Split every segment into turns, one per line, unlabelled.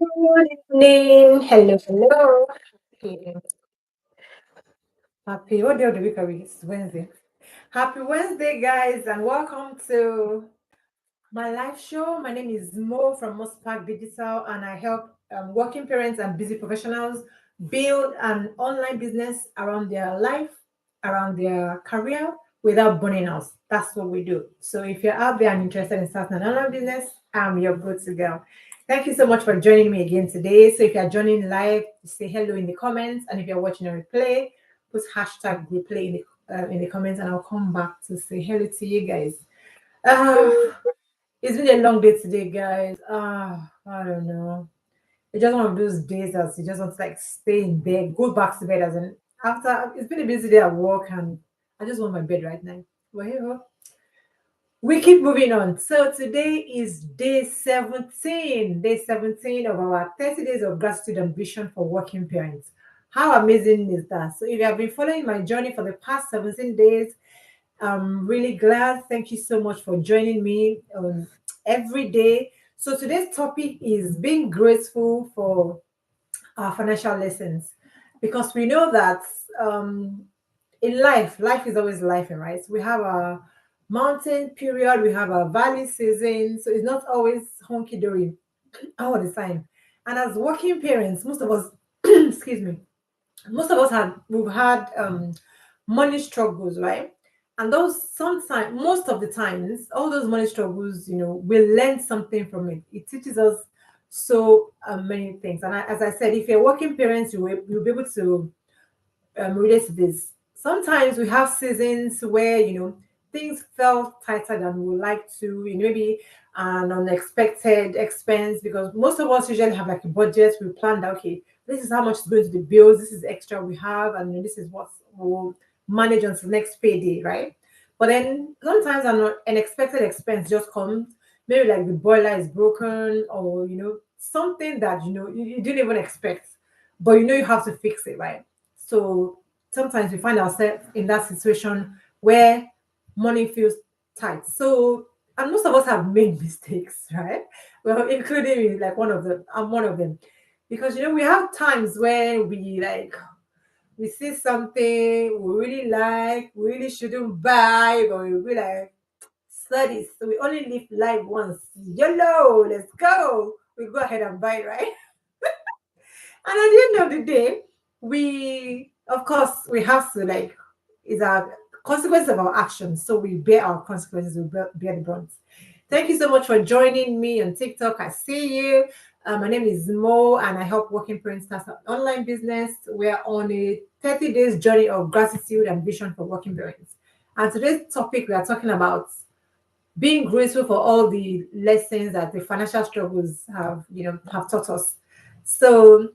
Good evening. Hello, hello. Okay. Happy, what day of the week are we? It's Wednesday. Happy Wednesday, guys, and welcome to my live show. My name is Mo from Mospark Digital, and I help working parents and busy professionals build an online business around their life, around their career without burning out. That's what we do. So if you're out there and interested in starting an online business, you're good to go. Thank you so much for joining me again today. So if you're joining live, say hello in the comments, and if you're watching a replay, put hashtag replay in the comments, and I'll come back to say hello to you guys. Uh, it's been a long day today, guys. I don't know. It's just one of those days that you just want to like stay in bed, go back to bed as an after it's been a busy day at work and I just want my bed right now. But here we keep moving on. So today is day 17 of our 30 days of gratitude and vision for working parents. How amazing is that? So if you have been following my journey for the past 17 days, I'm really glad. Thank you so much for joining me every day. So today's topic is being grateful for our financial lessons because we know that um, in life is always life, right? We have a mountain period, we have a valley season, so it's not always honky dory all the time. And as working parents, most of us, excuse me, most of us have we've had money struggles, right? And those sometimes, most of the times, all those money struggles, we learn something from it. It teaches us so many things. And as I said, if you're working parents, you'll be able to relate to this. Sometimes we have seasons where things felt tighter than we would like to. Maybe an unexpected expense because most of us usually have like a budget. We planned, okay, this is how much is going to the bills. This is extra we have, and this is what we'll manage until next payday, right? But then sometimes an unexpected expense just comes. Maybe like the boiler is broken, or something that you didn't even expect, but you have to fix it, right? So sometimes we find ourselves in that situation where money feels tight. So, and most of us have made mistakes, right? Well, including me, like one of them. I'm one of them. Because we have times where we see something we really like, we really shouldn't buy, but we be like, studies. So we only live life once. YOLO, let's go. We go ahead and buy, right? And at the end of the day, we, of course, we have to like, is our consequence of our actions. So we bear our consequences, we bear the brunt. Thank you so much for joining me on TikTok. I see you. My name is Mo, and I help working parents start an online business. We're on a 30 days journey of gratitude and vision for working parents. And today's topic, we are talking about being grateful for all the lessons that the financial struggles have taught us. So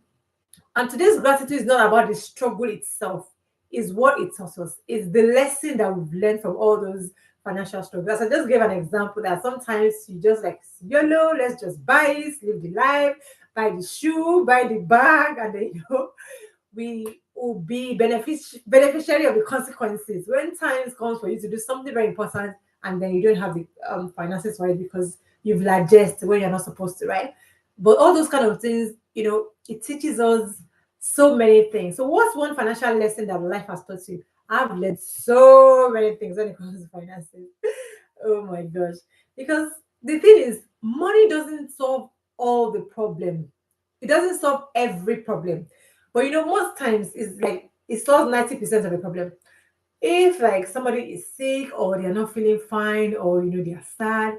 and today's gratitude is not about the struggle itself, is what it taught us, is the lesson that we've learned from all those financial struggles. I just gave an example that sometimes you just like YOLO, let's just buy it, live the life, buy the shoe, buy the bag, and then we will be beneficiary of the consequences when times comes for you to do something very important and then you don't have the finances for it because you've largest when you're not supposed to, right? But all those kind of things, it teaches us so many things. So what's one financial lesson that life has taught you? I've learned so many things when it comes to finances. Oh my gosh. Because the thing is, money doesn't solve all the problem. It doesn't solve every problem. But most times it's like it solves 90% of the problem. If like somebody is sick or they're not feeling fine or they're sad,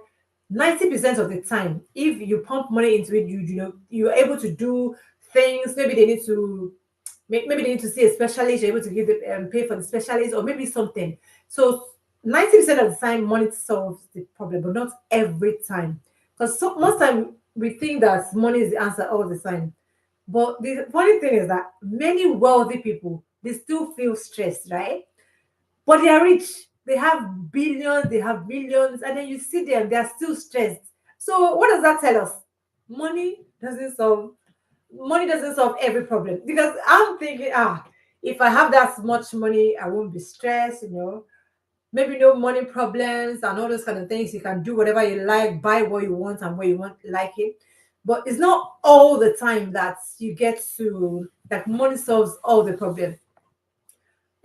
90% of the time, if you pump money into it, you're able to do things. Maybe they need to maybe they need to see a specialist, you're able to give the pay for the specialist or maybe something. So 90% of the time money solves the problem, but not every time. Because most time we think that money is the answer all the time. But the funny thing is that many wealthy people they still feel stressed, right? But they are rich. They have billions, they have millions, and then you see them, they are still stressed. So what does that tell us? Money doesn't solve money doesn't solve every problem. Because I'm thinking, if I have that much money, I won't be stressed. Maybe no money problems and all those kind of things. You can do whatever you like, buy what you want and where you want like it. but it's not all the time that you get to like money solves all the problem.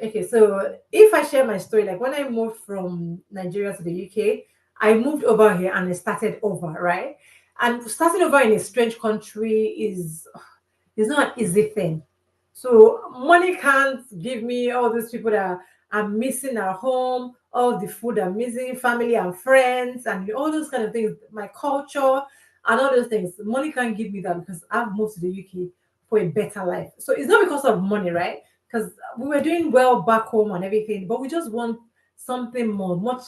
Okay, so if I share my story, like when I moved from Nigeria to the UK, I moved over here and I started over, right? And starting over in a strange country is not an easy thing. So money can't give me all those people that I'm missing at home, all the food I'm missing, family and friends, and all those kind of things, my culture and all those things. Money can't give me that because I've moved to the UK for a better life. So it's not because of money, right? Because we were doing well back home and everything, but we just want something more, much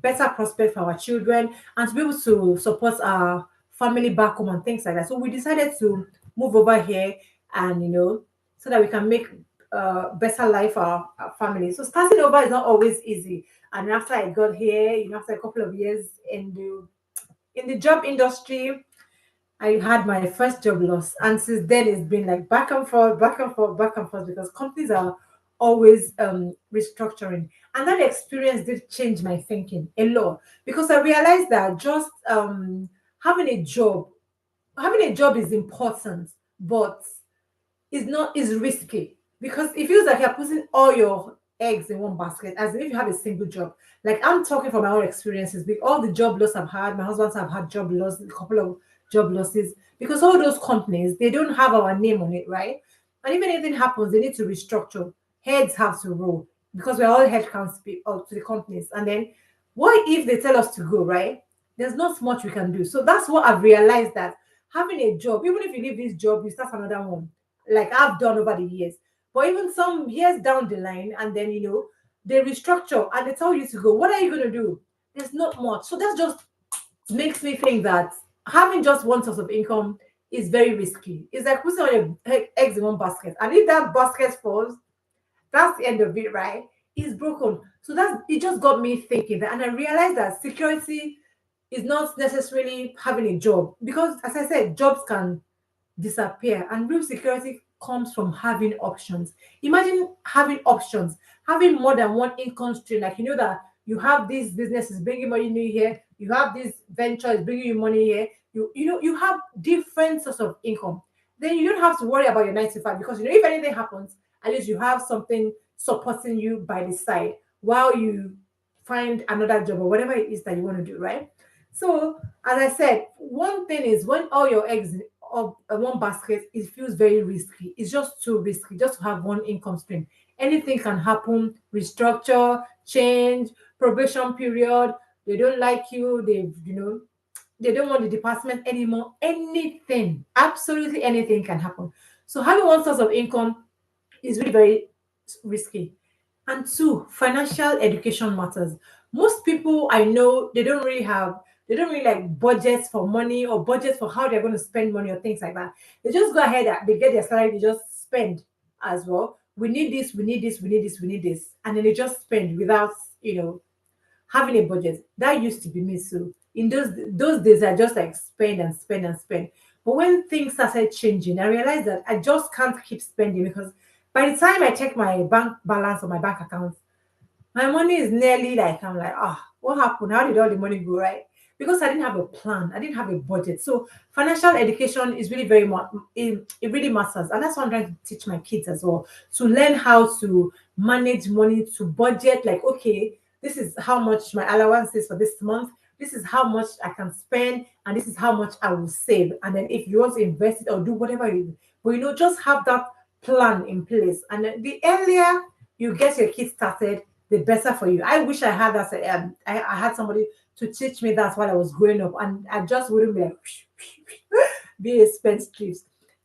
better prospect for our children and to be able to support our family back home and things like that. So we decided to move over here and so that we can make better life for our family. So starting over is not always easy. And after I got here, after a couple of years in the job industry, I had my first job loss, and since then it's been like back and forth, back and forth, back and forth because companies are always restructuring, and that experience did change my thinking a lot because I realized that just having a job, having a job is important, but is risky because it feels like you're putting all your eggs in one basket as if you have a single job. Like I'm talking from my own experiences with all the job loss I've had, my husband's have had job loss, a couple of job losses because all those companies they don't have our name on it, right? And if anything happens, they need to restructure. Heads have to roll because we're all headcounts to the companies. And then what if they tell us to go, right? There's not much we can do. So that's what I've realized that having a job, even if you leave this job, you start another one like I've done over the years. But even some years down the line, and then they restructure and they tell you to go. What are you going to do? There's not much. So that just makes me think that having just one source of income is very risky. It's like putting all your eggs in one basket, and if that basket falls, that's the end of it, right? It's broken. So that's it. Just got me thinking that, and I realized that security is not necessarily having a job because, as I said, jobs can disappear. And real security comes from having options. Imagine having options, having more than one income stream. Like that you have these businesses bringing money in here, you have this venture is bringing you money here. You have different sorts of income. Then you don't have to worry about your 9 to 5 because if anything happens, at least you have something supporting you by the side while you find another job or whatever it is that you want to do, right? So, as I said, one thing is when all your eggs of one basket, it feels very risky. It's just too risky just to have one income stream. Anything can happen, restructure, change, probation period. They don't like you. They don't want the department anymore. Anything, absolutely anything can happen. So having one source of income is really very risky. And two, financial education matters. Most people I know, they don't really like budgets for money or budgets for how they're going to spend money or things like that. They just go ahead and they get their salary, they just spend as well. We need this, we need this, we need this, we need this. And then they just spend without, having a budget. That used to be me too. In those days, I just like spend and spend and spend. But when things started changing, I realized that I just can't keep spending because by the time I check my bank balance or my bank account, my money is nearly like I'm like, what happened? How did all the money go, right? Because I didn't have a plan, I didn't have a budget. So financial education is really very much it really matters, and that's what I'm trying to teach my kids as well to learn how to manage money, to budget. Like, okay, this is how much my allowance is for this month. This is how much I can spend, and this is how much I will save. And then if you want to invest it or do whatever you, but just have that plan in place. And then the earlier you get your kids started, the better for you. I wish I had that. I had somebody to teach me that while I was growing up, and I just wouldn't be like be a spendthrift.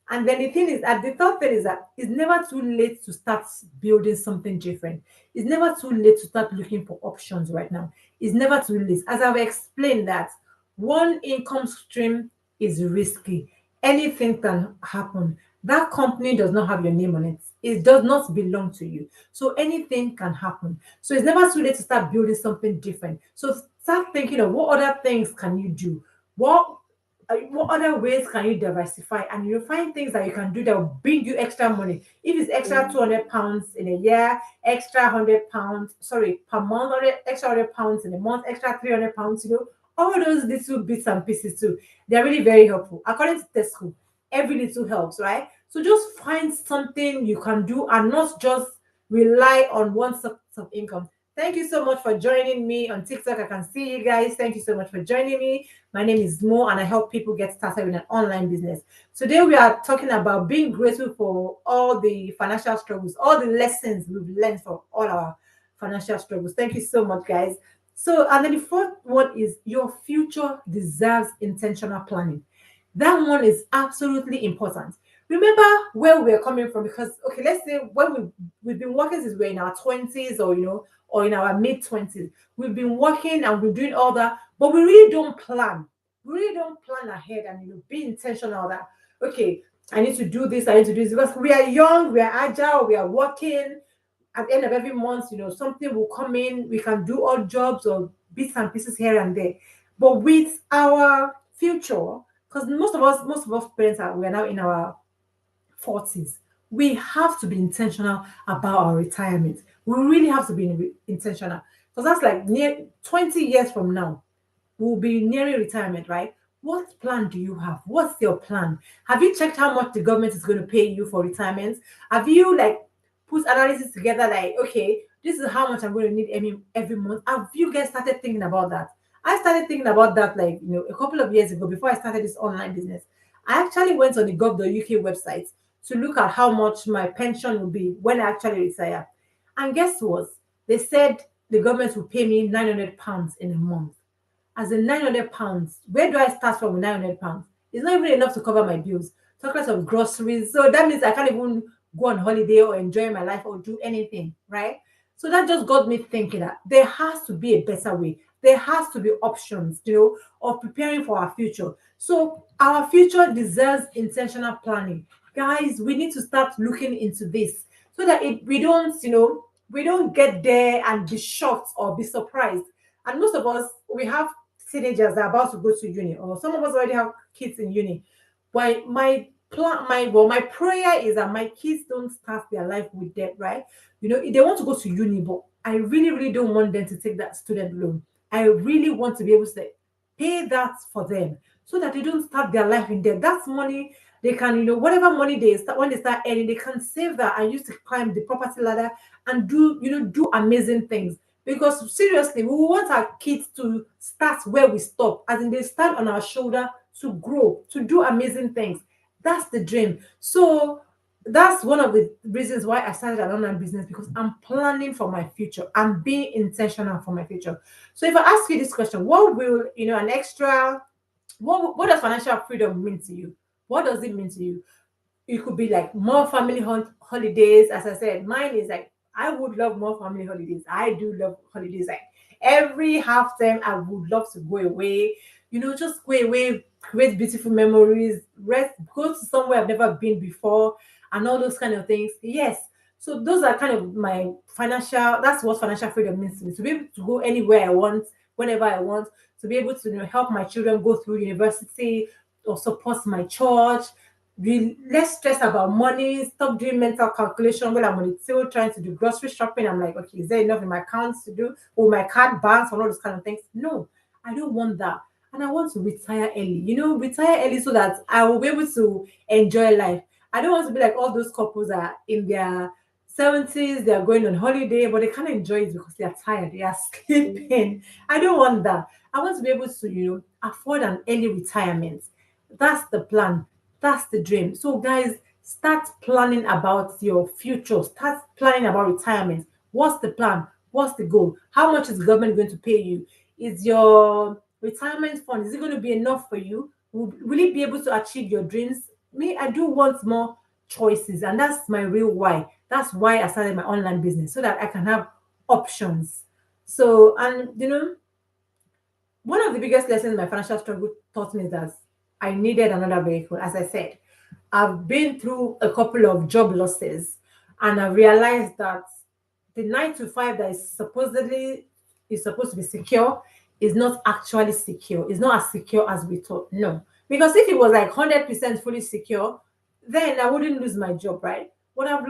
And then the thing is, the third thing is that it's never too late to start building something different. It's never too late to start looking for options right now. It's never too late. As I've explained that one income stream is risky. Anything can happen. That company does not have your name on it. It does not belong to you. So anything can happen. So it's never too late to start building something different. So start thinking of what other things can you do? What other ways can you diversify? And you find things that you can do that will bring you extra money. If it's extra £200 in a year, extra £100, sorry, per month, or extra £100 in a month, extra £300, All those little bits and pieces too, they're really very helpful. According to Tesco, every little helps, right? So just find something you can do and not just rely on one source of income. Thank you so much for joining me on TikTok. I can see you guys. Thank you so much for joining me. My name is Mo, and I help people get started with an online business. Today, we are talking about being grateful for all the financial struggles, all the lessons we've learned from all our financial struggles. Thank you so much, guys. So, and then the fourth one is your future deserves intentional planning. That one is absolutely important. Remember where we're coming from, because okay, let's say when we've been working since we're in our 20s, or or in our mid 20s. We've been working and we're doing all that, but we really don't plan. We really don't plan ahead and be intentional that okay, I need to do this, I need to do this, because we are young, we are agile, we are working. At the end of every month, something will come in. We can do odd jobs or bits and pieces here and there. But with our future, because most of us parents we're now in our 40s, we have to be intentional about our retirement. We really have to be intentional, because that's like near 20 years from now will be nearing retirement, right? What plan do you have? What's your plan? Have you checked how much the government is going to pay you for retirement? Have you like put analysis together like, okay, this is how much I'm going to need every month? Have you guys started thinking about that? I started thinking about that like, a couple of years ago before I started this online business. I actually went on the gov.uk website to look at how much my pension will be when I actually retire. And guess what? They said the government will pay me £900 in a month. As in £900, where do I start from with £900? It's not even enough to cover my bills, talk less of groceries. So that means I can't even go on holiday or enjoy my life or do anything, right? So that just got me thinking that there has to be a better way. There has to be options, of preparing for our future. So our future deserves intentional planning. Guys, we need to start looking into this so that we don't get there and be shocked or be surprised. And most of us, we have teenagers that are about to go to uni, or some of us already have kids in uni. Why my plan, my prayer is that my kids don't start their life with debt, right? If they want to go to uni, but I really, really don't want them to take that student loan. I really want to be able to pay that for them so that they don't start their life in debt. That's money they can, whatever money they start when they start earning, they can save that and use to climb the property ladder and do amazing things. Because seriously, we want our kids to start where we stop, as in they stand on our shoulder to grow, to do amazing things. That's the dream. So that's one of the reasons why I started an online business, because I'm planning for my future. I'm being intentional for my future. So if I ask you this question, what will an extra what does financial freedom mean to you? What does it mean to you? It could be like more family holidays. As I said, mine is like I would love more family holidays. I do love holidays. Like every half term, I would love to go away. Just go away, create beautiful memories, rest, go to somewhere I've never been before, and all those kind of things. Yes. So those are kind of my financial. That's what financial freedom means to me. To be able to go anywhere I want, whenever I want. To be able to help my children go through university or support my church, be less stressed about money, stop doing mental calculation when I'm on the till trying to do grocery shopping. I'm like, okay, is there enough in my accounts to do? Or my card balance and all those kind of things? No, I don't want that. And I want to retire early. Retire early so that I will be able to enjoy life. I don't want to be like all those couples that are in their 70s, they are going on holiday, but they can't enjoy it because they are tired, they are sleeping. I don't want that. I want to be able to, afford an early retirement. That's the plan. That's the dream. So, guys, start planning about your future. Start planning about retirement. What's the plan? What's the goal? How much is the government going to pay you? Is your retirement fund, is it going to be enough for you? Will you be able to achieve your dreams? Me, I do want more choices, and that's my real why. That's why I started my online business, so that I can have options. So, and one of the biggest lessons my financial struggle taught me is that I needed another vehicle. As I said, I've been through a couple of job losses, and I realized that the 9 to 5 that is supposed to be secure is not actually secure. It's not as secure as we thought. No. Because if it was like 100% fully secure, then I wouldn't lose my job, right? But I've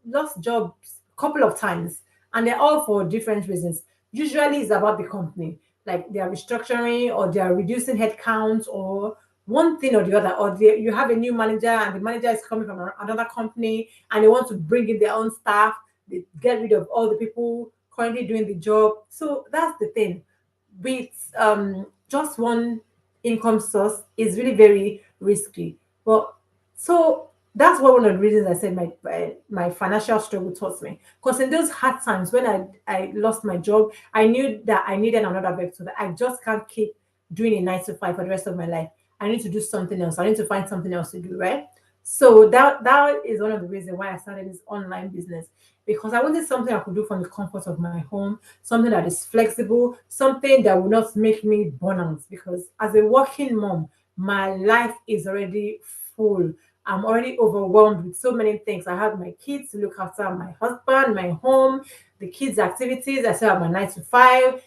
lost jobs a couple of times, and they're all for different reasons. Usually it's about the company. like they are restructuring or they are reducing headcounts or one thing or the other, or you have a new manager and the manager is coming from another company and they want to bring in their own staff, they get rid of all the people currently doing the job. So that's the thing with just one income source is really very risky. But so that's one of the reasons I said my financial struggle taught me. Because in those hard times when I lost my job, I knew that I needed another vector, that I just can't keep doing a 9 to 5 for the rest of my life. I need to do something else. I need to find something else to do, right? So that is one of the reasons why I started this online business, because I wanted something I could do from the comfort of my home, something that is flexible, something that will not make me burn out. Because as a working mom, my life is already full. I'm already overwhelmed with so many things. I have my kids to look after, my husband, my home, the kids' activities. I still have my 9 to 5,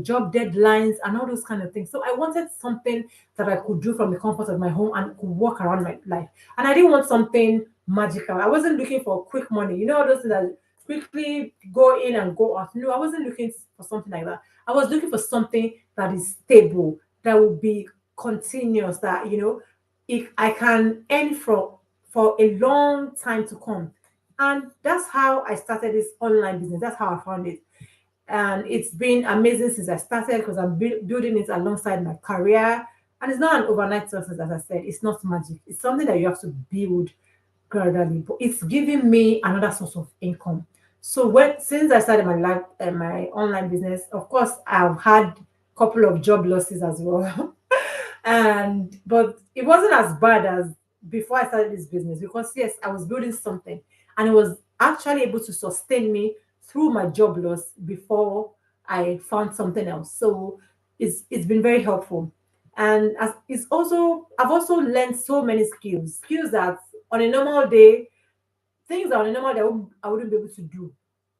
job deadlines, and all those kind of things. So I wanted something that I could do from the comfort of my home and could work around my life. And I didn't want something magical. I wasn't looking for quick money. You know, all those things that quickly go in and go out. No, I wasn't looking for something like that. I was looking for something that is stable, that will be continuous, that, I can earn from for a long time to come. And that's how I started this online business. That's how I found it. And it's been amazing since I started because I'm building it alongside my career. And it's not an overnight success, as I said. It's not magic. It's something that you have to build gradually, but it's giving me another source of income. So since I started my life my online business, of course, I've had a couple of job losses as well. And but it wasn't as bad as before I started this business, because yes, I was building something and it was actually able to sustain me through my job loss before I found something else. So it's been very helpful. And as it's also I've also learned so many skills that on a normal day, things that on a normal day I wouldn't be able to do.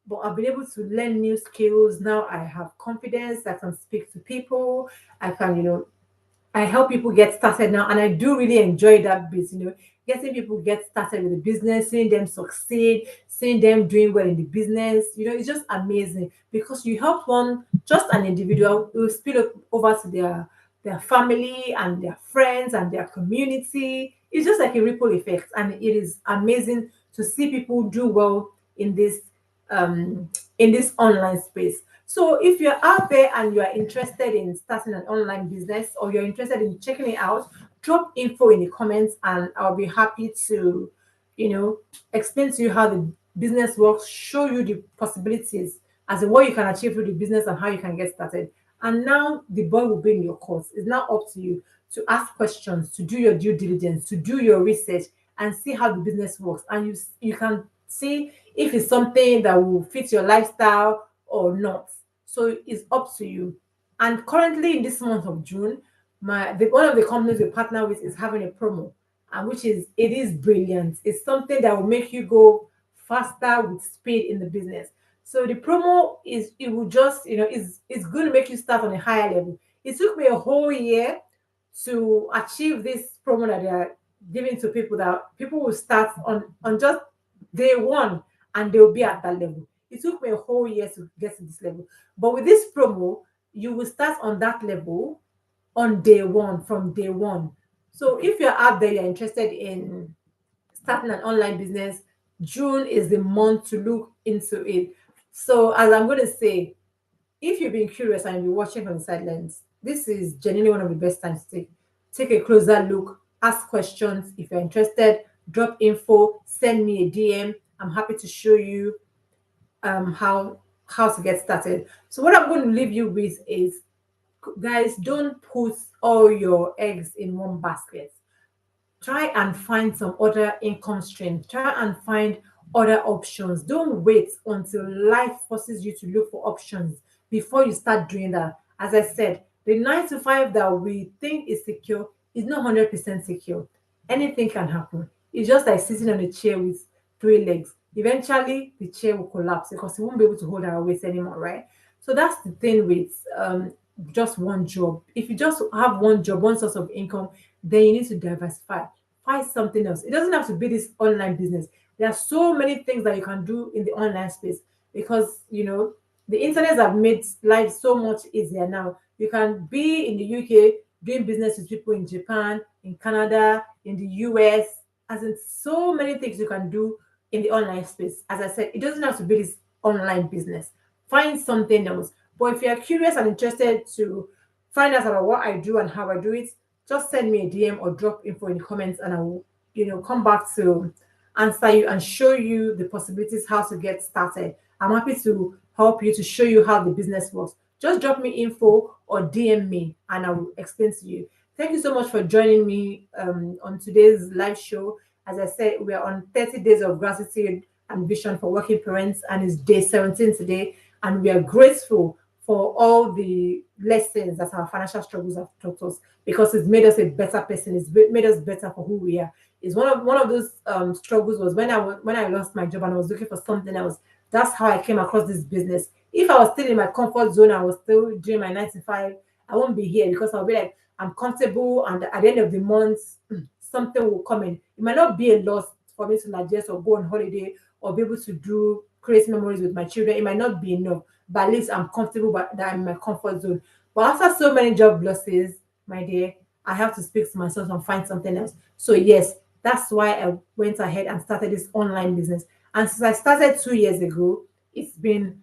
But I've been able to learn new skills. Now I have confidence. I can speak to people. I can, I help people get started now, and I do really enjoy that bit. Getting people get started with the business, seeing them succeed, seeing them doing well in the business. It's just amazing because you help one, just an individual, it will spill over to their family and their friends and their community. It's just like a ripple effect, and it is amazing to see people do well in um this online space. So if you're out there and you are interested in starting an online business, or you're interested in checking it out, drop info in the comments and I'll be happy to, explain to you how the business works, show you the possibilities as in what you can achieve through the business and how you can get started. And now the ball will be in your court. It's now up to you to ask questions, to do your due diligence, to do your research and see how the business works. And you can see if it's something that will fit your lifestyle or not. So it's up to you. And currently in this month of June, one of the companies we partner with is having a promo, and it is brilliant. It's something that will make you go faster with speed in the business. So the promo is it will just it's going to make you start on a higher level. It took me a whole year to achieve this promo that they are giving to people, that people will start on just day one and they'll be at that level. It took me a whole year to get to this level. But with this promo, you will start on that level on day one, from day one. So if you're out there, you're interested in starting an online business, June is the month to look into it. So as I'm going to say, if you've been curious and you're watching from the sidelines, this is genuinely one of the best times to take a closer look, ask questions. If you're interested, drop info, send me a DM. I'm happy to show you how to get started. So what I'm going to leave you with is, guys, don't put all your eggs in one basket. Try and find some other income streams. Try and find other options. Don't wait until life forces you to look for options before you start doing that. As I said, the 9 to 5 that we think is secure is not 100% secure. Anything can happen. It's just like sitting on a chair with 3 legs. Eventually, the chair will collapse because it won't be able to hold our weight anymore, right? So that's the thing with just one job. If you just have one job, one source of income, then you need to diversify. Find something else. It doesn't have to be this online business. There are so many things that you can do in the online space, because the internet have made life so much easier now. You can be in the UK doing business with people in Japan, in Canada, in the US, as in so many things you can do in the online space. As I said, it doesn't have to be this online business. Find something else. But if you're curious and interested to find out about what I do and how I do it, just send me a DM or drop info in the comments, and I will, come back to answer you and show you the possibilities how to get started. I'm happy to help you to show you how the business works. Just drop me info or DM me and I will explain to you. Thank you so much for joining me on today's live show. As I said, we are on 30 days of gratitude and vision for working parents, and it's day 17 today. And we are grateful for all the lessons that our financial struggles have taught us, because it's made us a better person. It's made us better for who we are. It's one of those struggles was when I lost my job and I was looking for something else. That's how I came across this business. If I was still in my comfort zone, I was still doing my 9 to 5, I won't be here, because I'll be like, I'm comfortable, and at the end of the month, something will come in. It might not be a loss for me to digest or go on holiday or be able to do create memories with my children. It might not be enough, but at least I'm comfortable, but that I'm in my comfort zone. But after so many job losses, my dear, I have to speak to myself and find something else. So yes, that's why I went ahead and started this online business. And since I started 2 years ago, it's been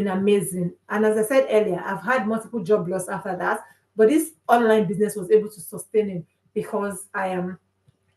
amazing. And as I said earlier, I've had multiple job loss after that, but this online business was able to sustain it because I am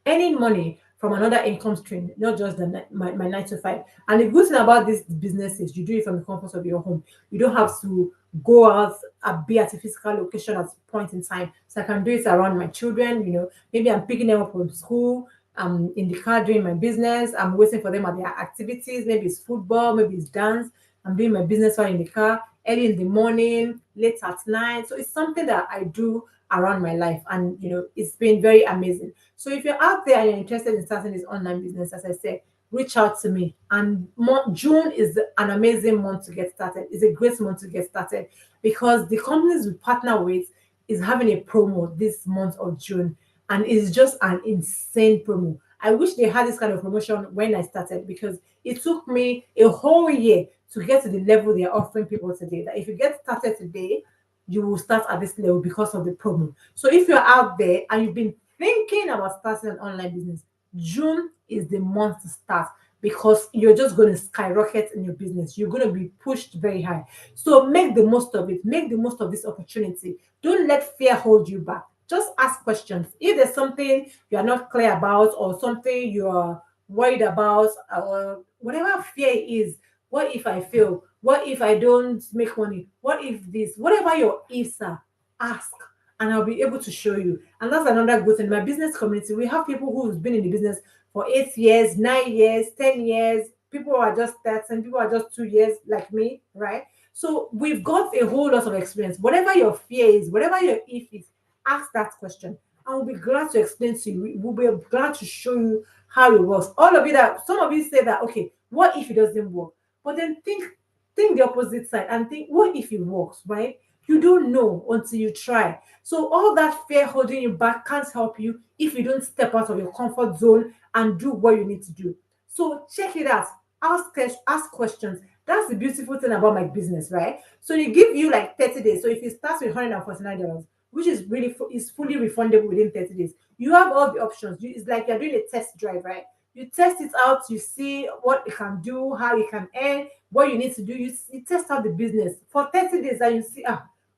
earning money from another income stream, not just my 9 to 5. And the good thing about this business is you do it from the comfort of your home. You don't have to go out and be at a physical location at a point in time. So I can do it around my children. Maybe I'm picking them up from school. I'm in the car doing my business. I'm waiting for them at their activities. Maybe it's football, maybe it's dance. I'm doing my business while in the car, early in the morning, late at night. So it's something that I do around my life, and it's been very amazing. So if you're out there and you're interested in starting this online business, as I said, reach out to me. And June is an amazing month to get started. It's a great month to get started because the companies we partner with is having a promo this month of June, and it's just an insane promo. I wish they had this kind of promotion when I started, because it took me a whole year to get to the level they're offering people today. That if you get started today, you will start at this level because of the promo. So if you're out there and you've been thinking about starting an online business, June is the month to start, because you're just going to skyrocket in your business. You're going to be pushed very high. So make the most of it. Make the most of this opportunity. Don't let fear hold you back. Just ask questions. If there's something you are not clear about, or something you are worried about, or whatever fear is, what if I fail? What if I don't make money? What if this? Whatever your ifs are, ask, and I'll be able to show you. And that's another good thing. In my business community, we have people who've been in the business for 8 years, 9 years, 10 years. People who are just 13, people who are just 2 years, like me, right? So we've got a whole lot of experience. Whatever your fear is, whatever your if is, ask that question. And we'll be glad to explain to you. We'll be glad to show you how it works. All of you that some of you say that, okay, what if it doesn't work? But then think the opposite side and think, what if it works, right? You don't know until you try. So all that fear holding you back can't help you if you don't step out of your comfort zone and do what you need to do. So check it out. Ask questions. That's the beautiful thing about my business, right? So they give you like 30 days. So if it starts with $149, which is really is fully refundable within 30 days, you have all the options. It's like you're doing a test drive, right? You test it out, you see what it can do, how you can earn, what you need to do. You test out the business for 30 days, and you see,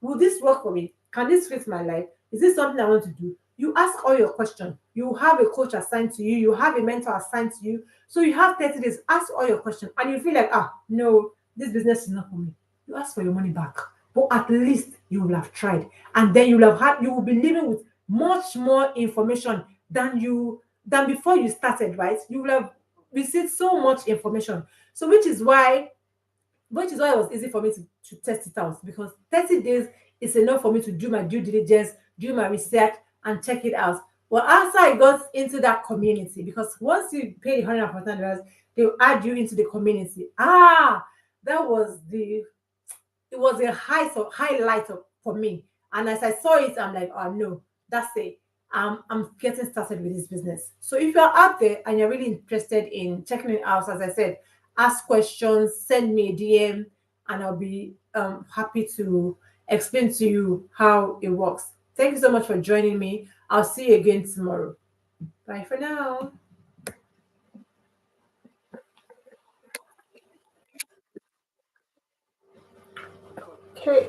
will this work for me? Can this fit my life? Is this something I want to do? You ask all your questions. You have a coach assigned to you. You have a mentor assigned to you. So you have 30 days. Ask all your questions. And you feel like, no, this business is not for me. You ask for your money back. But at least you will have tried. And then you will be living with much more information than before you started, right? You will have received so much information. So which is why it was easy for me to test it out, because 30 days is enough for me to do my due diligence, do my research, and check it out. But after I got into that community, because once you pay the $149, they'll add you into the community. That was it was a highlight for me. And as I saw it, I'm like, oh no, that's it. I'm getting started with this business. So if you're out there and you're really interested in checking it out, as I said, ask questions, send me a DM, and I'll be happy to explain to you how it works. Thank you so much for joining me. I'll see you again tomorrow. Bye for now. Okay.